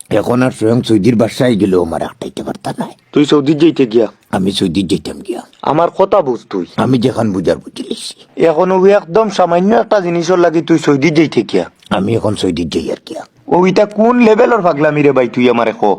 এখন আর স্বয়ং সৌদির বাসায় গেলেও আমার একটাইতে পারতা নাই। তুই সৌদি যাইতে গিয়া? আমি সৌদি যেতাম গিয়া। আমার কথা বুঝ তুই। আমি যেখান বুঝার বুঝিলিছি। এখন ওই একদম সামান্য একটা জিনিসের লাগি তুই সৌদি যাইতে গিয়া? আমি এখন সৌদি যাই আর গিয়া। ওইটা কোন লেভেলের পাগলামি রে ভাই তুই আমারে কো?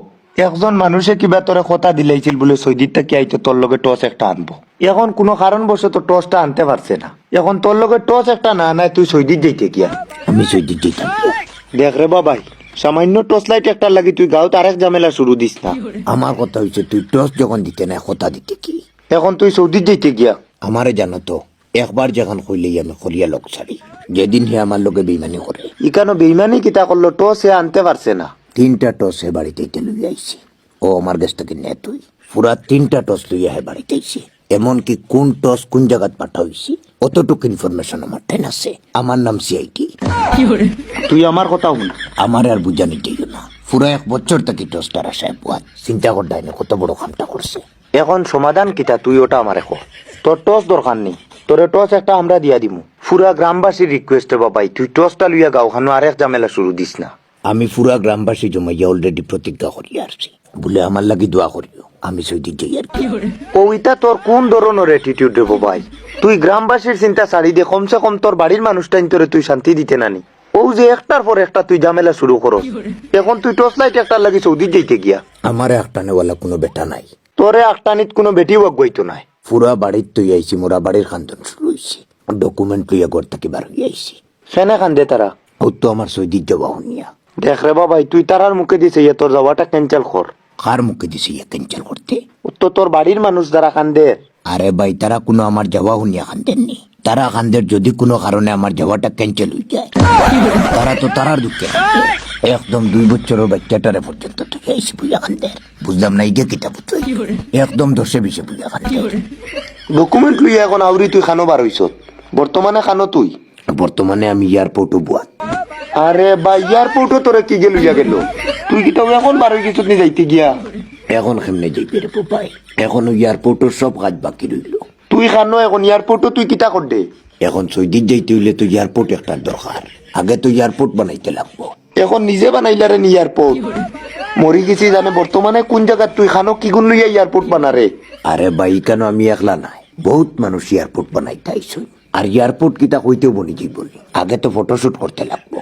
একজন মানুষে কিবা তোরে কথা দিলাইছিল বলে সৌদির থেকে আইতে তোর লগে টস একটা আনবো। এখন কোনো কারণবশত টসটা আনতে পারছে না। এখন তোর লগে টস একটা না নাই তুই সৌদি যাইতে গিয়া? আমি সৌদি যেতাম গিয়া। দেখ রে বাবাই, সামান্য টর্চ লাইট একটা লাগি তুই গাঁত আরেক ঝামেলা শুরু দিস না। আমার কথা হয়েছে তুই টস যখন দিতে না কথা দিতে কি? এখন তুই সৌদি যাইতে গিয়া? আমারে জানো তো একবার যখন কইলেই আমি খরিয়া লোক ছাড়ি। যেদিন হে আমার লোকে বেইমানি করে। ইকানো বেইমানি কিতা করলো? টস এ আনতে পারছে না। 3টা টস হে বাড়িতে লই আইছি। ও আমার কাছ থেকে নে তুই পুরা 3টা টস লইয়া হে বাড়িতে আইছি। এমনকি কোন টস কোন জায়গাত পাঠা হইছি অতটুকু ইনফরমেশন আমার টেন আছে। আমার নাম সিআইটি। তুই আমার কথা শুন। আমার আর বুঝানি দিও না। পুরা 1 বছর থেকে টসটার আশায় পুয়াত চিন্তা করতাই না কত বড় কামটা করছে। এখন সমাধান কিতা তুই ওটা আমারে কো। তোর টস দরকার নেই, তোরে টস একটা আমরা দিয়া দিমু। পুরা গ্রামবাসীর রিকোয়েস্টে বাবাই তুই টসটা লইয়া গাও খানো আরেক ঝামেলা শুরু দিস না। আমি পুরা গ্রামবাসী জমাইয়া অলরেডি প্রতিজ্ঞা করিয়া আসছি বলে আমার লাগি দোয়া করিও। আমি সৌদি যাই আর কি। ওইটা তোর কোন ধরনের অ্যাটিটিউড রে বাবাই? তুই গ্রামবাসীর চিন্তা ছাড়ি দে, কমসে কম তোর বাড়ির মানুষটাই তোরে তুই শান্তি দিতে নানি। ও যে একটার পর একটা তুই ঝামেলা শুরু করো। এখন তুই টর্চ লাইট একটা লাগি সৌদি যাইতে গিয়া? আমার একটানেওয়ালা কোনো বেটা নাই। তোরে একটানিত কোনো বেটি বগবইতো নাই। পুরা বাড়ির তুই আইছি, মোরা বাড়ির খান্দন শুরু হয়েছি। ডকুমেন্ট লইয়া ঘর থেকে বার হয়ে আইছি। সেনে কান্দে তারা? ও তো আমার সৌদির যাওয়া শুনিয়া। দেখ রে বাবাই, তুই তারার মুখে দিছে ইয়ে তোর যাওয়াটা ক্যান্সেল কর। কার মুখে দিছে ইয়া ক্যান্সেল করতে? তো তোর বাড়ির মানুষ যারা কান্দে। আরে ভাই তারা কোনো আমার যাওয়া শুনিয়া কান্দেননি। তারা কান্দের যদি কোনো কারণে আমার যাওয়াটা ক্যান্সেল হয়ে যায় তারা তো তারার দুঃখে একদম 2 বছরের বাচ্চাটারে পর্যন্ত তুই আইসি বুঝা কান্দে। বুঝলাম না ইগে কিতাব একদম 10-20 বুঝা কান্দে। ডকুমেন্ট লইয়া এখন আউরি তুই খানো বার হইছ? বর্তমানে খানো তুই? বর্তমানে আমি এয়ারপোর্টও বুয়াত। আরে ভাই, এয়ারপোর্টও তোরে কি গে লইয়া গেল? তুই কি তবে এখন বার হয়ে গেছ নি যাইতে গিয়া? এখন কেমনে যাইবে রে ভাই? এখনো এয়ারপোর্টের সব কাজ বাকি রইল। তুই খানো এখন এয়ারপোর্টও তুই কিতা কর দে? এখন সৌদি যাইতে হইলে তো এয়ারপোর্ট একটা দরকার। আগে তো এয়ারপোর্ট বানাইতে লাগবো। এখন নিজে বানাইলারে নি এয়ারপোর্ট? মরি গেছি জানে বর্তমানে কোন জায়গা তুই খানো কি গুণ লইয়া এয়ারপোর্ট বানারে? আরে ভাই কেন আমি একলা নাই, বহুত মানুষ এয়ারপোর্ট বানাইতে আইসুন। আর এয়ারপোর্ট কিতা হইতেও বনি যাই বলি। আগে তো ফটোশুট করতে লাগবো।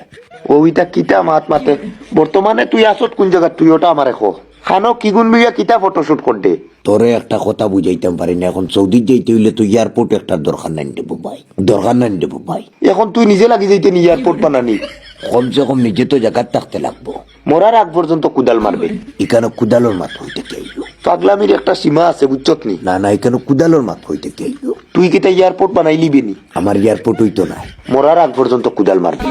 ওইটা কিতা মাত মাতে? বর্তমানে তুই আসত কোন জায়গা তুই ওটা আমারে কো। খানো কি গুণ লইয়া কিতা ফটোশুট কর দে? তোরে একটা কথা বুঝাইতাম পারি না। এখন সৌদি যাইতে হইলে তো এয়ারপোর্ট একটা দরকার নাই দেবো ভাই, দরকার নাই দেবো ভাই। এখন তুই নিজে লাগি যাইতে নি এয়ারপোর্ট বানানি? কমসে কম নিজে তো জায়গায় থাকতে লাগবো। মরার আগ পর্যন্ত কুদাল মারবে। এখানে কুদালোর মাত হইতে চাইলো। পাগলামির একটা সীমা আছে বুঝছত নি? না না, এখানে কুদালোর মাত হইতে চাইলো। তুই কিতা এয়ারপোর্ট বানাইলি বেনি? আমার এয়ারপোর্ট হইতো না। মরার আগ পর্যন্ত কুদাল মারবে।